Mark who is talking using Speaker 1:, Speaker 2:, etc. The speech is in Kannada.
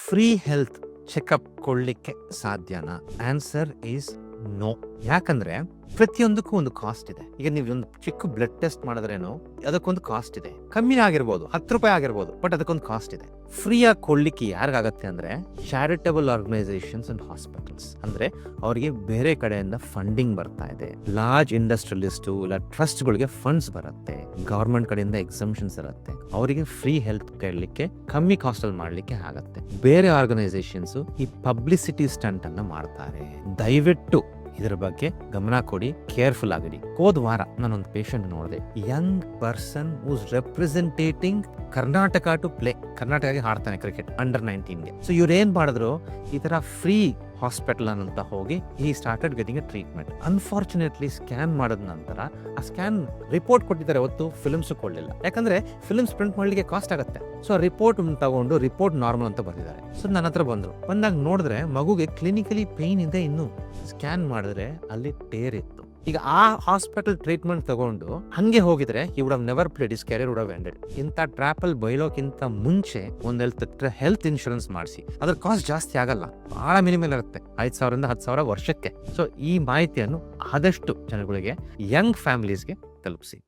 Speaker 1: ಫ್ರೀ ಹೆಲ್ತ್ ಚೆಕಪ್ ಕೊಡ್ಲಿಕ್ಕೆ ಸಾಧ್ಯನಾ? Answer is no. ಯಾಕಂದ್ರೆ ಪ್ರತಿಯೊಂದಕ್ಕೂ ಒಂದು ಕಾಸ್ಟ್ ಇದೆ. ಈಗ ನೀವು ಒಂದು ಚಿಕ್ಕ ಬ್ಲಡ್ ಟೆಸ್ಟ್ ಮಾಡಿದ್ರೇನು ಅದಕ್ಕೊಂದು ಕಾಸ್ಟ್ ಇದೆ. ಕಮ್ಮಿ ಆಗಿರ್ಬೋದು, 10 ರೂಪಾಯಿ ಆಗಿರ್ಬೋದು, ಬಟ್ ಅದಕ್ಕೊಂದು ಕಾಸ್ಟ್ ಇದೆ. ಫ್ರೀ ಆಗಿ ಕೊಡ್ಲಿಕ್ಕೆ ಯಾರಿಗಾಗತ್ತೆ ಅಂದ್ರೆ ಚಾರಿಟಬಲ್ ಆರ್ಗನೈಸೇಷನ್ಸ್ ಅಂಡ್ ಹಾಸ್ಪಿಟಲ್ಸ್. ಅಂದ್ರೆ ಅವರಿಗೆ ಬೇರೆ ಕಡೆಯಿಂದ ಫಂಡಿಂಗ್ ಬರ್ತಾ ಇದೆ. ಲಾರ್ಜ್ ಇಂಡಸ್ಟ್ರಿಯಲಿಸ್ಟ್ ಇಲ್ಲ ಟ್ರಸ್ಟ್ ಗಳಿಗೆ ಫಂಡ್ಸ್ ಬರುತ್ತೆ, ಗವರ್ಮೆಂಟ್ ಕಡೆಯಿಂದ ಎಕ್ಸಂಪ್ಷನ್ಸ್ ಇರುತ್ತೆ. ಅವರಿಗೆ ಫ್ರೀ ಹೆಲ್ತ್ ಕೇಳಲಿಕ್ಕೆ ಕಮ್ಮಿ ಕಾಸ್ಟ್ ಅಲ್ಲಿ ಮಾಡ್ಲಿಕ್ಕೆ ಆಗತ್ತೆ. ಬೇರೆ ಆರ್ಗನೈಸೇಷನ್ಸ್ ಈ ಪಬ್ಲಿಸಿಟಿ ಸ್ಟಂಟ್ ಅನ್ನ ಮಾಡ್ತಾರೆ. ದಯವಿಟ್ಟು ಇದರ ಬಗ್ಗೆ ಗಮನ ಕೊಡಿ, ಕೇರ್ಫುಲ್ ಆಗಿಡಿ. ಹೋದ ವಾರ ನಾನೊಂದು ಪೇಷಂಟ್ ನೋಡಿದೆ, young person who's representing Karnataka to play. ಕರ್ನಾಟಕಗೆ ಆಡ್ತಾನೆ ಕ್ರಿಕೆಟ್ ಅಂಡರ್ 19ಗೆ. ಸೊ ಇವ್ರು ಏನ್ ಮಾಡಿದ್ರು, ಈ ತರ ಫ್ರೀ ಹಾಸ್ಪಿಟಲ್ ಅಂತ ಹೋಗಿ ಈ started getting A treatment. Unfortunately scan ಮಾಡಿದ ನಂತರ ಆ ಸ್ಕ್ಯಾನ್ ರಿಪೋರ್ಟ್ ಕೊಟ್ಟಿದ್ದಾರೆ, ಹೊತ್ತು ಫಿಲ್ಮ್ಸ್ ಕೊಡಲಿಲ್ಲ. ಯಾಕಂದ್ರೆ ಫಿಲ್ಮ್ಸ್ ಪ್ರಿಂಟ್ ಮಾಡ್ಲಿಕ್ಕೆ ಕಾಸ್ಟ್ ಆಗುತ್ತೆ. ಸೊ ರಿಪೋರ್ಟ್ ತಗೊಂಡು ರಿಪೋರ್ಟ್ ನಾರ್ಮಲ್ ಅಂತ ಬರ್ತಿದ್ದಾರೆ. ಸೊ ನನ್ನ ಹತ್ರ ಬಂದಾಗ ನೋಡಿದ್ರೆ ಮಗುಗೆ ಕ್ಲಿನಿಕಲಿ ಪೇನ್ ಇದೆ. ಇನ್ನು ಸ್ಕ್ಯಾನ್ ಮಾಡಿದ್ರೆ ಅಲ್ಲಿ ಟೇರ್ ಇತ್ತು. ಈಗ ಆ ಹಾಸ್ಪಿಟಲ್ ಟ್ರೀಟ್ಮೆಂಟ್ ತಗೊಂಡು ಹಂಗೆ ಹೋಗಿದ್ರೆ he would have never played, his career would have ended. ಇಂಥ ಟ್ರಾಪಲ್ ಬೈಲೋಕ್ಕಿಂತ ಮುಂಚೆ ಒಂದು ಹೆಲ್ತ್ ಇನ್ಶೂರೆನ್ಸ್ ಮಾಡಿಸಿ. ಅದ್ರ ಕಾಸ್ಟ್ ಜಾಸ್ತಿ ಆಗಲ್ಲ, ಬಹಳ ಮಿನಿಮಲ್ ಇರುತ್ತೆ, 5,000 10,000 ವರ್ಷಕ್ಕೆ. ಸೊ ಈ ಮಾಹಿತಿಯನ್ನು ಆದಷ್ಟು ಜನಗಳಿಗೆ, ಯಂಗ್ ಫ್ಯಾಮಿಲೀಸ್ಗೆ ತಲುಪಿಸಿ.